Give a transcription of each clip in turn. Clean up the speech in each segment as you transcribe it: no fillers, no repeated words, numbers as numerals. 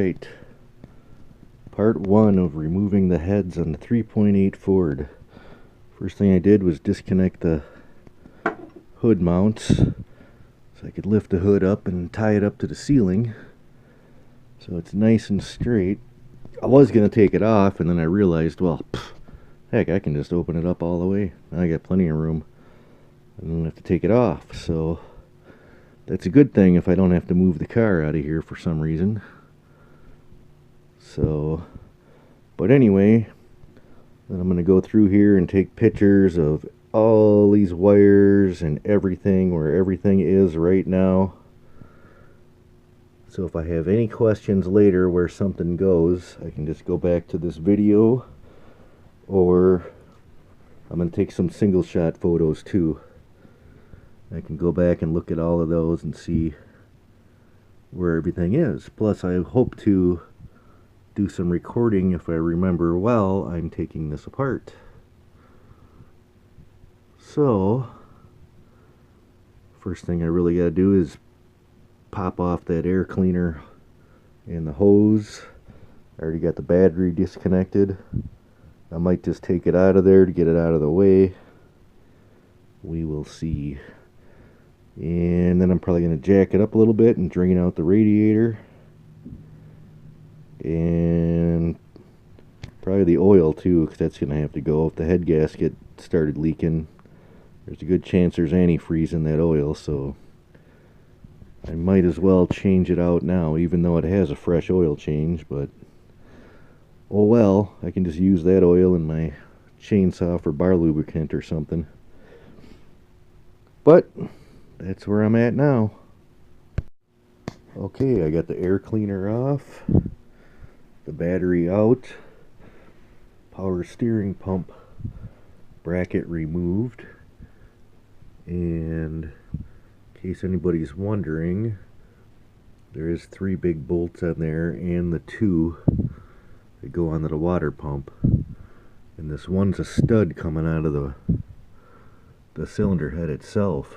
Alright, part 1 of removing the heads on the 3.8 Ford. First thing I did was disconnect the hood mounts so I could lift the hood up and tie it up to the ceiling so it's nice and straight. I was going to take it off, and then I realized, well, heck, I can just open it up all the way. Now I got plenty of room. I don't have to take it off, so that's a good thing if I don't have to move the car out of here for some reason. So, but anyway, then I'm going to go through here and take pictures of all these wires and everything, where everything is right now. So if I have any questions later where something goes, I can just go back to this video, or I'm going to take some single shot photos too. I can go back and look at all of those and see where everything is. Plus I hope to do some recording if I remember while I'm taking this apart. So first thing I really got to do is pop off that air cleaner and the hose. I already got the battery disconnected. I might just take it out of there to get it out of the way. We will see. And then I'm probably going to jack it up a little bit and drain out the radiator. And probably the oil too, because that's going to have to go. If the head gasket started leaking, there's a good chance there's antifreeze in that oil, so I might as well change it out now, even though it has a fresh oil change. But oh well, I can just use that oil in my chainsaw for bar lubricant or something. But that's where I'm at now. Okay, I got the air cleaner off, the battery out, power steering pump bracket removed, and in case anybody's wondering, there is 3 big bolts on there and the 2 that go onto the water pump, and this one's a stud coming out of the cylinder head itself,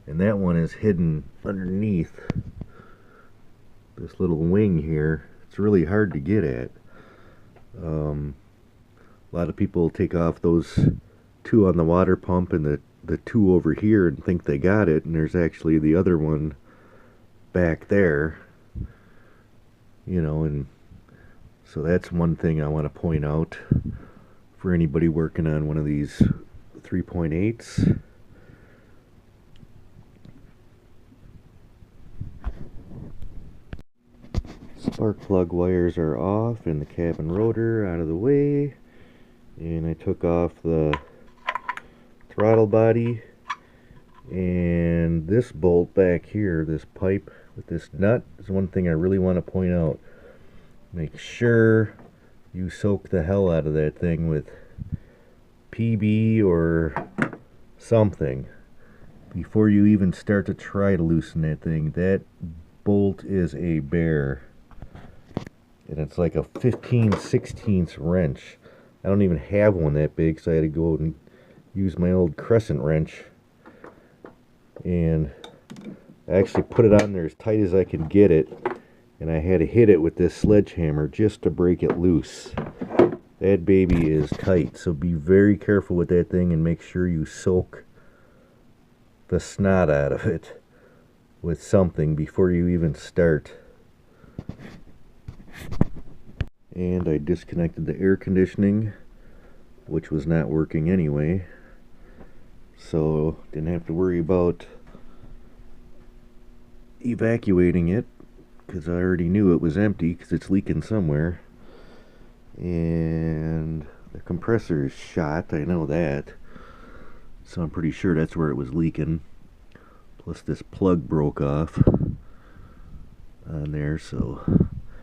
and that one is hidden underneath this little wing here. It's really hard to get at. A lot of people take off those 2 on the water pump and the 2 over here and think they got it, and there's actually the other one back there, you know. And so that's one thing I want to point out for anybody working on one of these 3.8s. Spark plug wires are off and the cabin rotor out of the way, and I took off the throttle body, and this bolt back here, this pipe with this nut, is one thing I really want to point out. Make sure you soak the hell out of that thing with PB or something before you even start to try to loosen that thing. That bolt is a bear, and it's like a 15/16 wrench. I don't even have one that big, so I had to go and use my old crescent wrench, and I actually put it on there as tight as I can get it, and I had to hit it with this sledgehammer just to break it loose. That baby is tight, so be very careful with that thing and make sure you soak the snot out of it with something before you even start. And I disconnected the air conditioning, which was not working anyway, so didn't have to worry about evacuating it, because I already knew it was empty because it's leaking somewhere. And the compressor is shot, I know that, so I'm pretty sure that's where it was leaking. Plus this plug broke off on there, so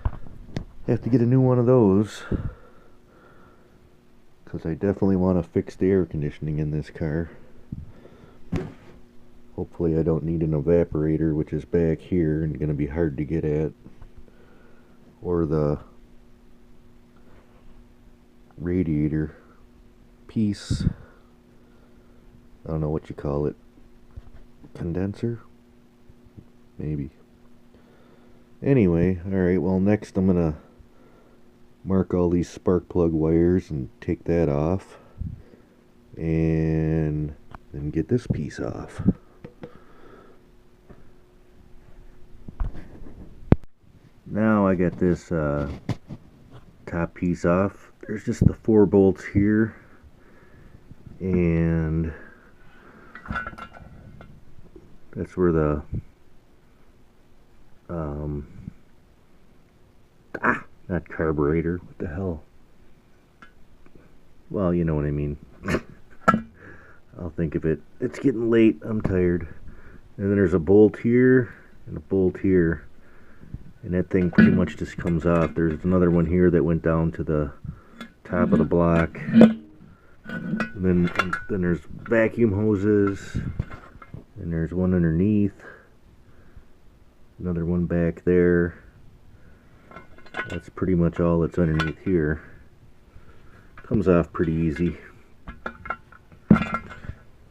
I have to get a new one of those, because I definitely want to fix the air conditioning in this car. Hopefully I don't need an evaporator, which is back here and going to be hard to get at, or the radiator piece. I don't know what you call it. Condenser? Maybe. Anyway, alright, well next I'm gonna mark all these spark plug wires and take that off. And then get this piece off. Now I got this top piece off. There's just the 4 bolts here, and that's where the not carburetor, what the hell, well, you know what I mean. I'll think of it. It's getting late, I'm tired. And then there's a bolt here and a bolt here, and that thing pretty much just comes off. There's another one here that went down to the top of the block. And then there's vacuum hoses, and there's one underneath, another one back there. That's pretty much all that's underneath here. Comes off pretty easy.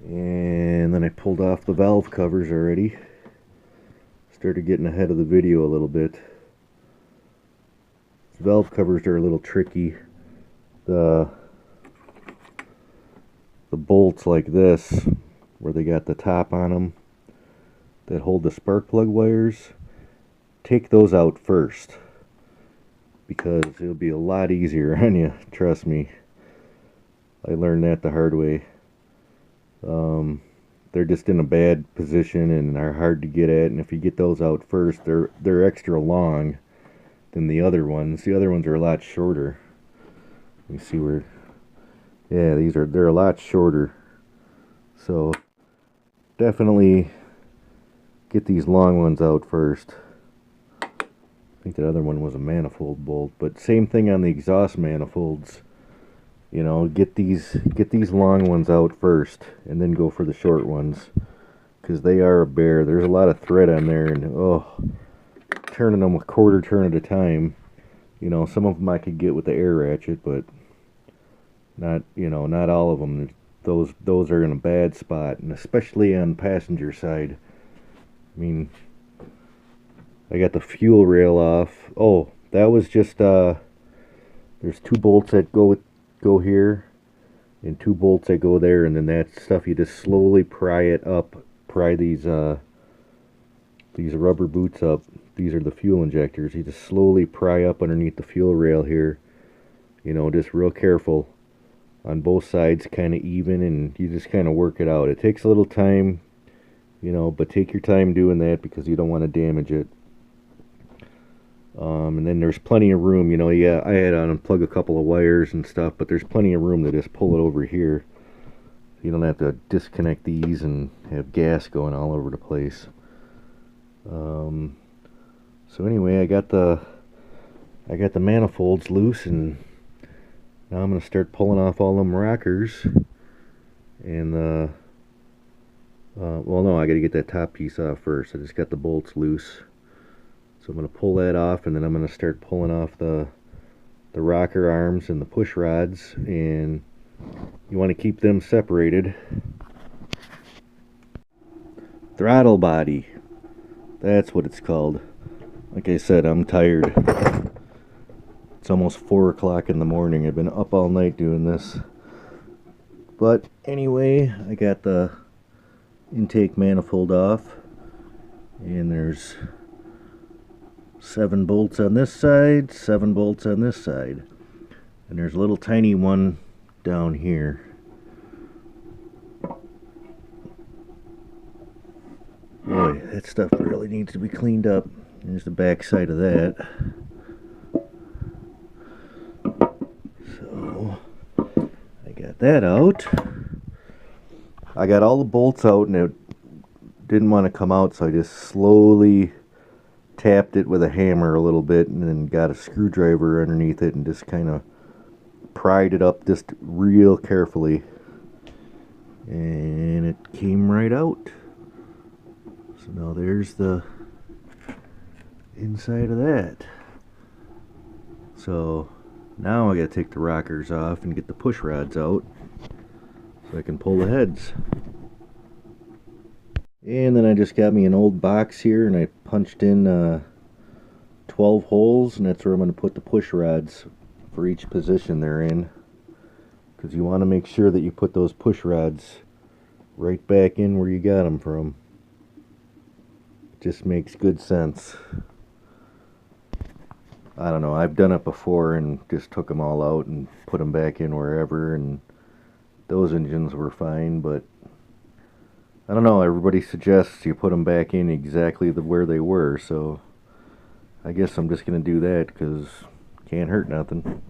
And then I pulled off the valve covers already. Started getting ahead of the video a little bit. The valve covers are a little tricky. The bolts like this, where they got the top on them that hold the spark plug wires, take those out first, because it'll be a lot easier on you, trust me. I learned that the hard way. They're just in a bad position and are hard to get at, and if you get those out first, they're extra long than the other ones. The other ones are a lot shorter. Let me see where, yeah, they're a lot shorter. So definitely get these long ones out first. I think the other one was a manifold bolt, but same thing on the exhaust manifolds. You know, get these long ones out first, and then go for the short ones, because they are a bear. There's a lot of thread on there, and oh, turning them a quarter turn at a time. You know, some of them I could get with the air ratchet, but not, you know, not all of them. Those are in a bad spot, and especially on passenger side. I mean, I got the fuel rail off. Oh, that was just there's 2 bolts that go here, and 2 bolts that go there, and then that stuff you just slowly pry it up. Pry these rubber boots up. These are the fuel injectors. You just slowly pry up underneath the fuel rail here. You know, just real careful on both sides, kind of even, and you just kind of work it out. It takes a little time, you know, but take your time doing that, because you don't want to damage it. And then there's plenty of room, you know. Yeah, I had to unplug a couple of wires and stuff, but there's plenty of room to just pull it over here. You don't have to disconnect these and have gas going all over the place. So anyway, I got the manifolds loose, and now I'm gonna start pulling off all them rockers. And well, no, I gotta get that top piece off first. I just got the bolts loose. So I'm going to pull that off, and then I'm going to start pulling off the rocker arms and the push rods, and you want to keep them separated. Throttle body, that's what it's called. Like I said, I'm tired. It's almost 4 o'clock in the morning. I've been up all night doing this. But anyway, I got the intake manifold off, and there's 7 bolts on this side, 7 bolts on this side, and there's a little tiny one down here. Boy, that stuff really needs to be cleaned up. There's the back side of that. So I got that out. I got all the bolts out, and it didn't want to come out, so I just slowly tapped it with a hammer a little bit, and then got a screwdriver underneath it and just kind of pried it up just real carefully, and it came right out. So now there's the inside of that. So now I gotta take the rockers off and get the push rods out so I can pull the heads. And then I just got me an old box here, and I punched in 12 holes, and that's where I'm going to put the push rods for each position they're in, because you want to make sure that you put those push rods right back in where you got them from. It just makes good sense. I don't know, I've done it before and just took them all out and put them back in wherever, and those engines were fine, but I don't know, everybody suggests you put them back in exactly where they were, so I guess I'm just going to do that because can't hurt nothing.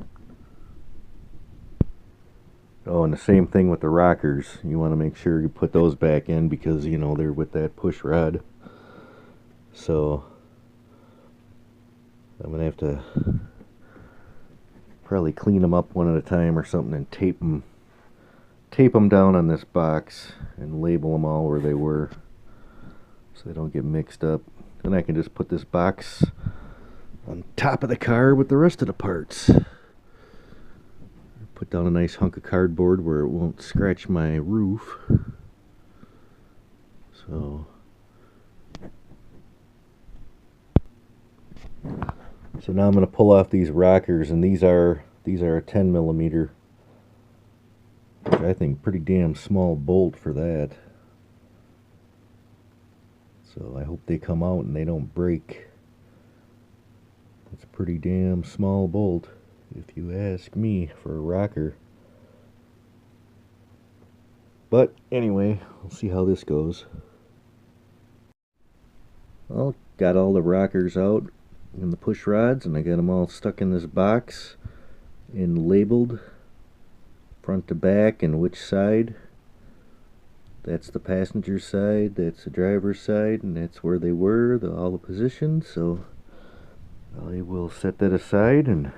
Oh, and the same thing with the rockers. You want to make sure you put those back in because, you know, they're with that push rod. So I'm going to have to probably clean them up one at a time or something and tape them down on this box and label them all where they were so they don't get mixed up. Then I can just put this box on top of the car with the rest of the parts. Put down a nice hunk of cardboard where it won't scratch my roof. So now I'm going to pull off these rockers, and these are a 10 millimeter, which I think pretty damn small bolt for that. So I hope they come out and they don't break. It's a pretty damn small bolt, if you ask me, for a rocker. But anyway, we'll see how this goes. Well, got all the rockers out and the push rods, and I got them all stuck in this box and labeled front to back and which side. That's the passenger side, that's the driver's side, and that's where they were, all the positions. So I will set that aside, and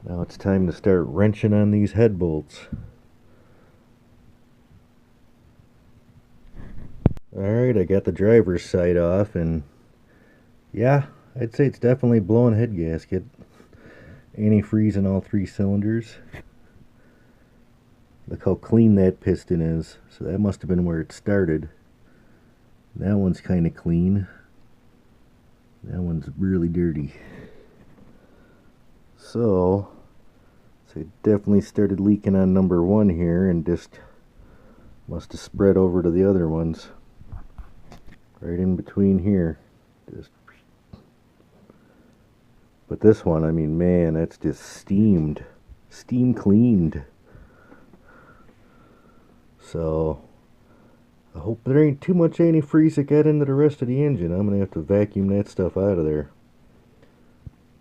now it's time to start wrenching on these head bolts. Alright, I got the driver's side off, and yeah, I'd say it's definitely blown head gasket. Antifreeze in all 3 cylinders. Look how clean that piston is. So that must have been where it started. That one's kind of clean. That one's really dirty. So it definitely started leaking on number 1 here and just must have spread over to the other ones. Right in between here. But this one, I mean, man, that's just steam cleaned. So I hope there ain't too much antifreeze that got into the rest of the engine. I'm gonna have to vacuum that stuff out of there.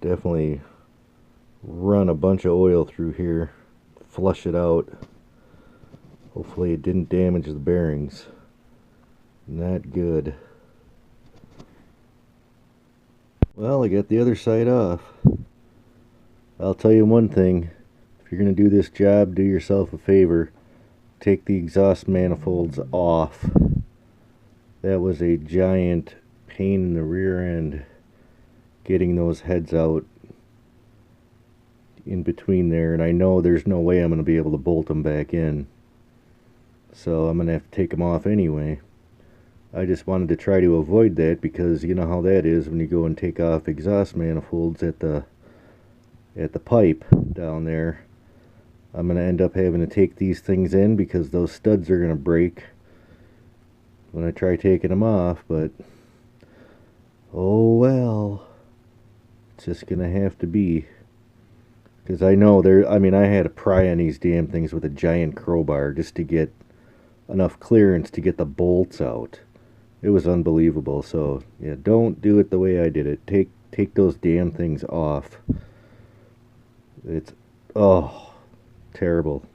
Definitely run a bunch of oil through here, flush it out. Hopefully it didn't damage the bearings. Not good. Well, I got the other side off. I'll tell you one thing, if you're going to do this job, do yourself a favor. Take the exhaust manifolds off. That was a giant pain in the rear end getting those heads out in between there, and I know there's no way I'm going to be able to bolt them back in. So I'm going to have to take them off anyway. I just wanted to try to avoid that because you know how that is when you go and take off exhaust manifolds at the pipe down there. I'm going to end up having to take these things in because those studs are going to break when I try taking them off, but oh well, it's just going to have to be. Because I know I had to pry on these damn things with a giant crowbar just to get enough clearance to get the bolts out. It was unbelievable. So yeah, don't do it the way I did it. Take those damn things off. It's terrible.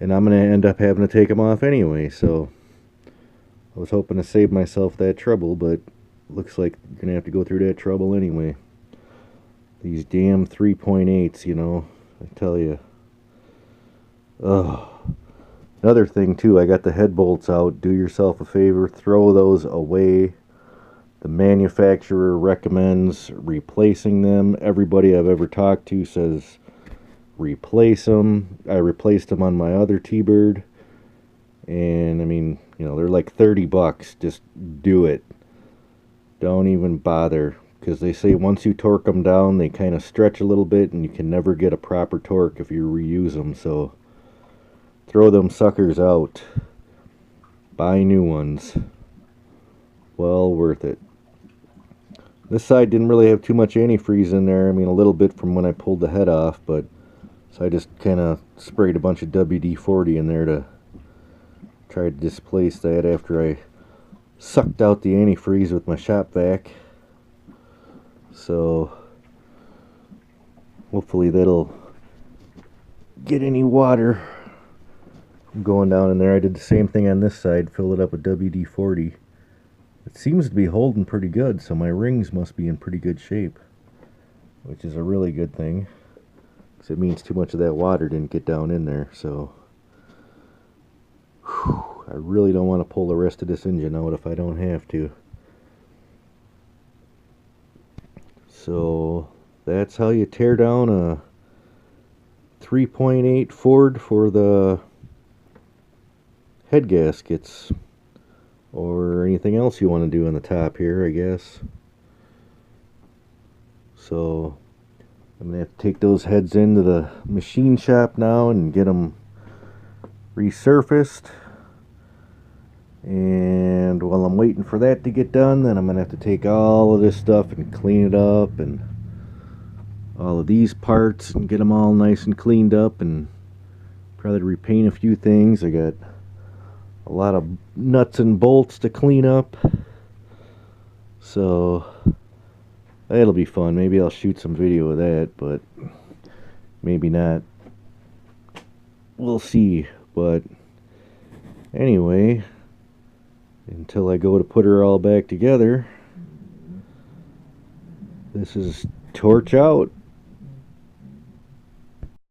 And I'm gonna end up having to take them off anyway, so I was hoping to save myself that trouble, but looks like you're gonna have to go through that trouble anyway. These damn 3.8s, you know, I tell you. Another thing too, I got the head bolts out. Do yourself a favor, throw those away. The manufacturer recommends replacing them. Everybody I've ever talked to says replace them. I replaced them on my other T-Bird, and I mean, you know, they're like $30. Just do it. Don't even bother, because they say once you torque them down, they kind of stretch a little bit, and you can never get a proper torque if you reuse them. So throw them suckers out. Buy new ones. Well worth it. This side didn't really have too much antifreeze in there. I mean, a little bit from when I pulled the head off, but so I just kind of sprayed a bunch of WD-40 in there to try to displace that after I sucked out the antifreeze with my shop vac. So hopefully that'll get any water from going down in there. I did the same thing on this side, filled it up with WD-40. It seems to be holding pretty good, so my rings must be in pretty good shape, which is a really good thing, because it means too much of that water didn't get down in there. So I really don't want to pull the rest of this engine out if I don't have to. So that's how you tear down a 3.8 Ford for the head gaskets, or anything else you want to do on the top here, I guess. So I'm going to have to take those heads into the machine shop now and get them resurfaced. And while I'm waiting for that to get done, then I'm going to have to take all of this stuff and clean it up, and all of these parts, and get them all nice and cleaned up, and probably repaint a few things. I got a lot of nuts and bolts to clean up, so that'll be fun. Maybe I'll shoot some video of that, but maybe not. We'll see. But anyway, until I go to put her all back together, this is torch out.